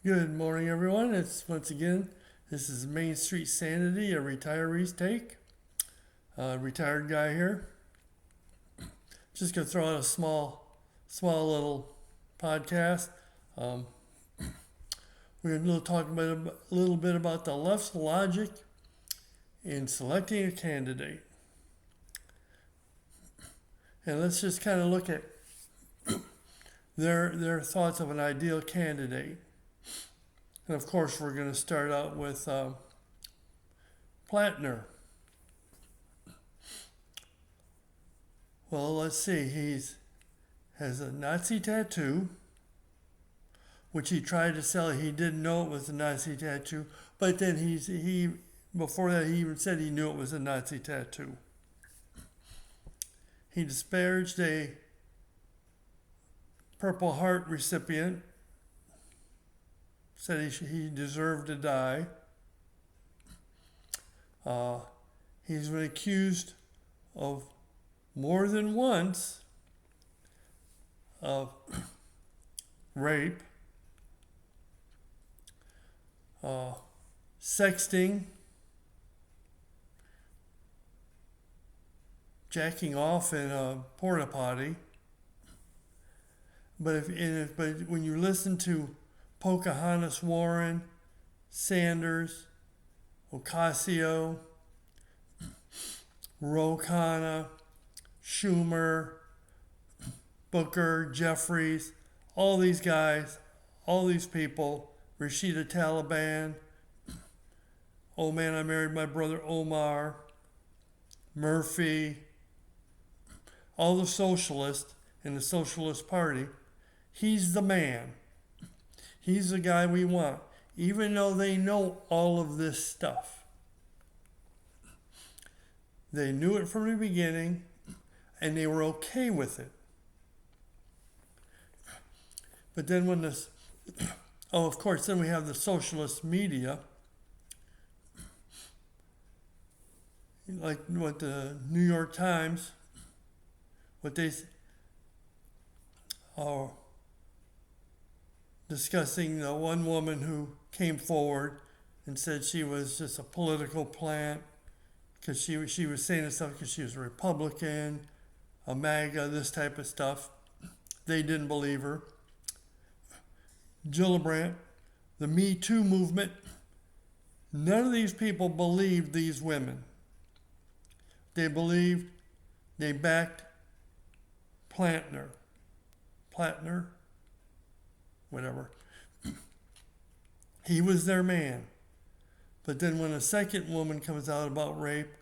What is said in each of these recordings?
Good morning, everyone. It's once again, this is Main Street Sanity, a retiree's take. Retired guy here. Just gonna throw out a small little podcast. Um, we're gonna talk about a little bit about the left's logic in selecting a candidate, and let's just kind of look at their thoughts of an ideal candidate. And of course, we're going to start out with Plattner. Well, let's see. Has a Nazi tattoo, which he tried to sell. He didn't know it was a Nazi tattoo, but then he before that he even said he knew it was a Nazi tattoo. He disparaged a Purple Heart recipient. Said he deserved to die. He's been accused of more than once of rape, sexting, jacking off in a porta potty. But when you listen to Pocahontas Warren, Sanders, Ocasio, Ro Khanna, Schumer, Booker, Jeffries, all these guys, all these people, Rashida Taliban, Oh Man, I Married My Brother Omar, Murphy, all the socialists in the Socialist Party, he's the man. He's the guy we want, even though they know all of this stuff. They knew it from the beginning, and they were okay with it. But then when this, of course, then we have the socialist media, like what the New York Times, what they are discussing the one woman who came forward and said she was just a political plant because she was saying this stuff because she was a Republican, a MAGA, this type of stuff. They didn't believe her. Gillibrand, the Me Too movement, none of these people believed these women. They backed Plattner, whatever. He was their man. But then when a second woman comes out about rape,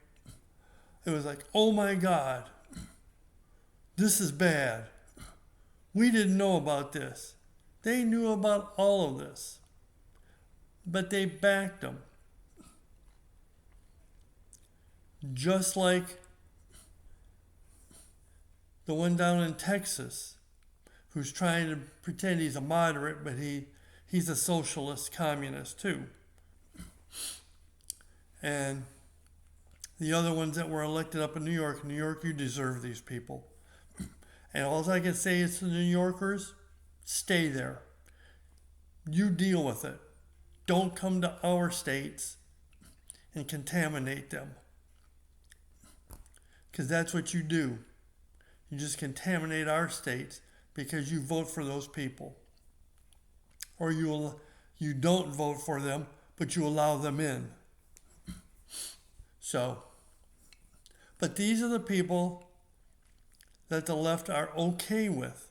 it was like, oh my God, this is bad. We didn't know about this. They knew about all of this. But they backed them. Just like the one down in Texas who's trying to pretend he's a moderate, but he's a socialist communist too. And the other ones that were elected up in New York, you deserve these people. And all I can say is to the New Yorkers, stay there. You deal with it. Don't come to our states and contaminate them. Because that's what you do. You just contaminate our states because you vote for those people. Or you don't vote for them, but you allow them in. So, but these are the people that the left are okay with.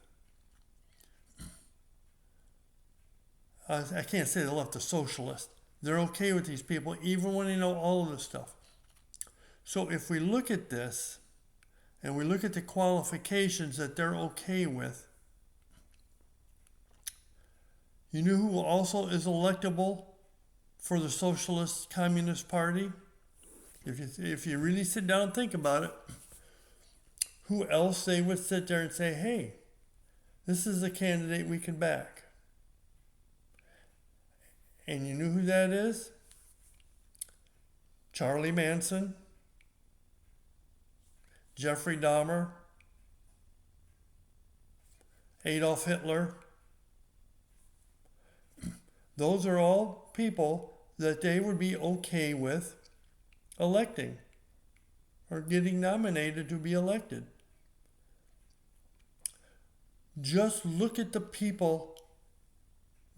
I can't say the left is socialist. They're okay with these people even when they know all of this stuff. So if we look at this and we look at the qualifications that they're okay with, you know who also is electable for the Socialist Communist Party? If you really sit down and think about it, who else they would sit there and say, hey, this is a candidate we can back. And you know who that is? Charlie Manson, Jeffrey Dahmer, Adolf Hitler. Those are all people that they would be okay with electing or getting nominated to be elected. Just look at the people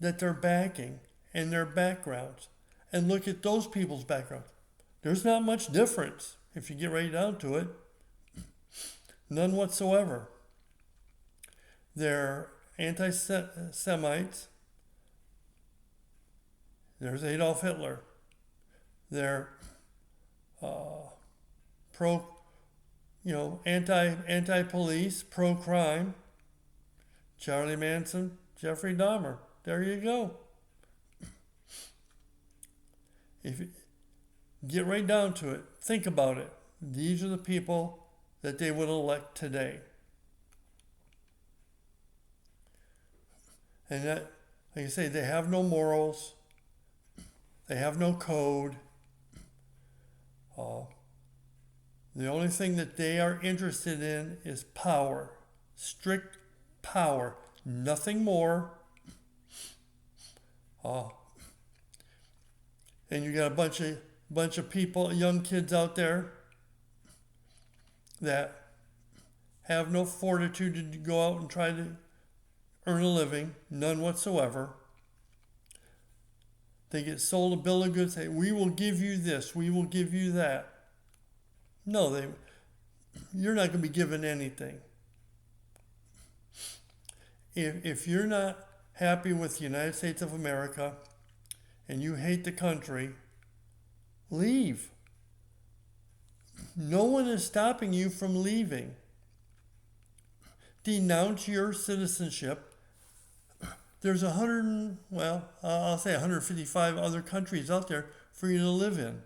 that they're backing and their backgrounds, and look at those people's backgrounds. There's not much difference if you get right down to it. None whatsoever. They're anti-Semites. There's Adolf Hitler. They're anti-police, pro-crime. Charlie Manson, Jeffrey Dahmer. There you go. If you get right down to it, think about it. These are the people that they would elect today. And that, like I say, they have no morals. They have no code. The only thing that they are interested in is power. Strict power. Nothing more. And you got a bunch of people, young kids out there that have no fortitude to go out and try to earn a living, none whatsoever. They get sold a bill of goods, say, we will give you this, we will give you that. No, you're not going to be given anything. If you're not happy with the United States of America and you hate the country, leave. No one is stopping you from leaving. Denounce your citizenship. There's I'll say 155 other countries out there for you to live in.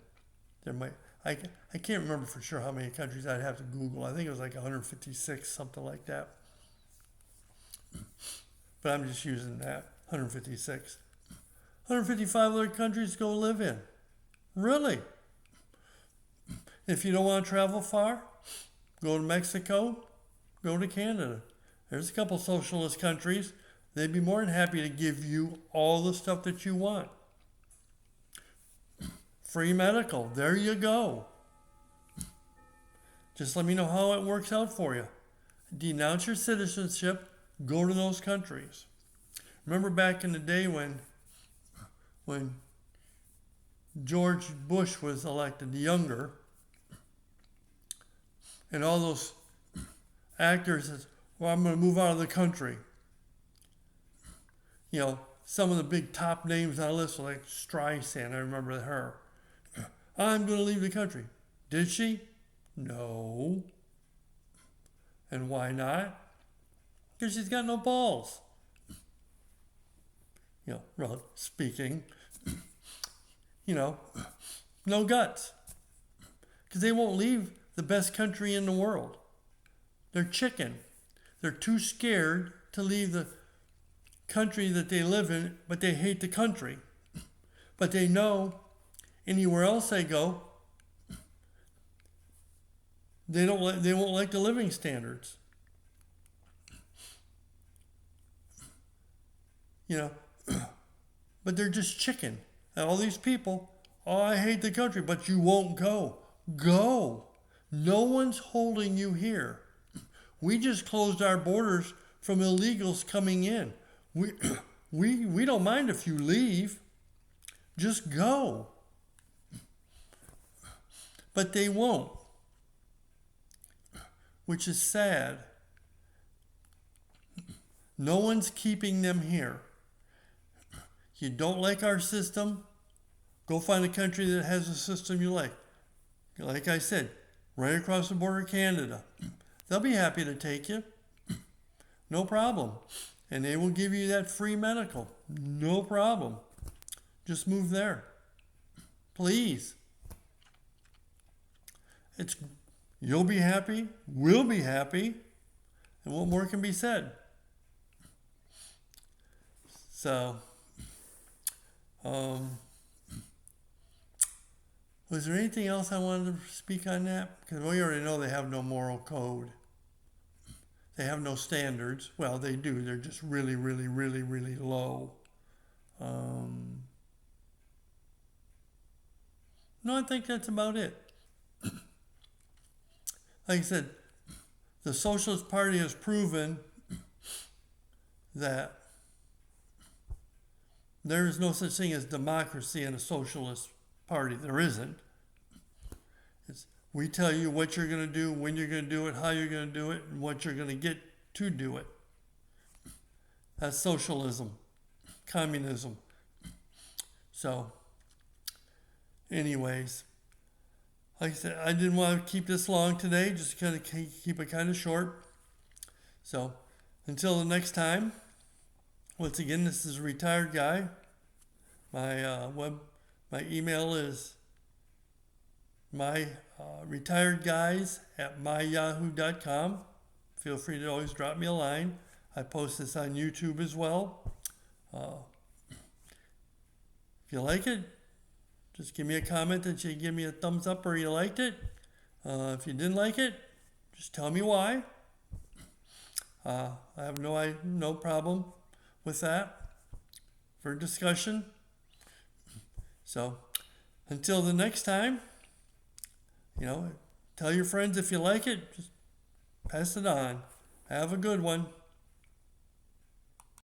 I can't remember for sure how many countries. I'd have to Google. I think it was like 156, something like that. But I'm just using that, 156. 155 other countries to go live in. Really? If you don't want to travel far, go to Mexico, go to Canada. There's a couple socialist countries. They'd be more than happy to give you all the stuff that you want. Free medical, there you go. Just let me know how it works out for you. Denounce your citizenship, go to those countries. Remember back in the day when George Bush was elected, the younger, and all those actors said, well, I'm going to move out of the country. You know, some of the big top names on the list were like Streisand, I remember her. I'm going to leave the country. Did she? No. And why not? Because she's got no balls. You know, really speaking. You know, no guts. Because they won't leave the best country in the world. They're chicken. They're too scared to leave the country that they live in, but they hate the country. But they know anywhere else they go, they won't like the living standards. You know, but they're just chicken. And all these people, oh, I hate the country, but you won't go. Go. No one's holding you here. We just closed our borders from illegals coming in. We don't mind if you leave. Just go. But they won't. Which is sad. No one's keeping them here. You don't like our system? Go find a country that has a system you like. Like I said, right across the border, Canada. They'll be happy to take you. No problem. And they will give you that free medical. No problem. Just move there. Please. You'll be happy. We'll be happy. And what more can be said? So, was there anything else I wanted to speak on that? Because we already know they have no moral code. They have no standards. Well, they do. They're just really, really, really, really low. Um, no, I think that's about it. Like I said, the Socialist Party has proven that there is no such thing as democracy in a socialist party. There isn't. We tell you what you're going to do, when you're going to do it, how you're going to do it, and what you're going to get to do it. That's socialism, communism. So, anyways, like I said, I didn't want to keep this long today, just kind of keep it kind of short. So, until the next time, once again, this is a retired guy. My email is retiredguys@myyahoo.com. Feel free to always drop me a line. I post this on YouTube as well. If you like it, just give me a comment that you give me a thumbs up or you liked it. If you didn't like it, just tell me why. I have no problem with that for discussion. So until the next time, tell your friends if you like it, just pass it on. Have a good one.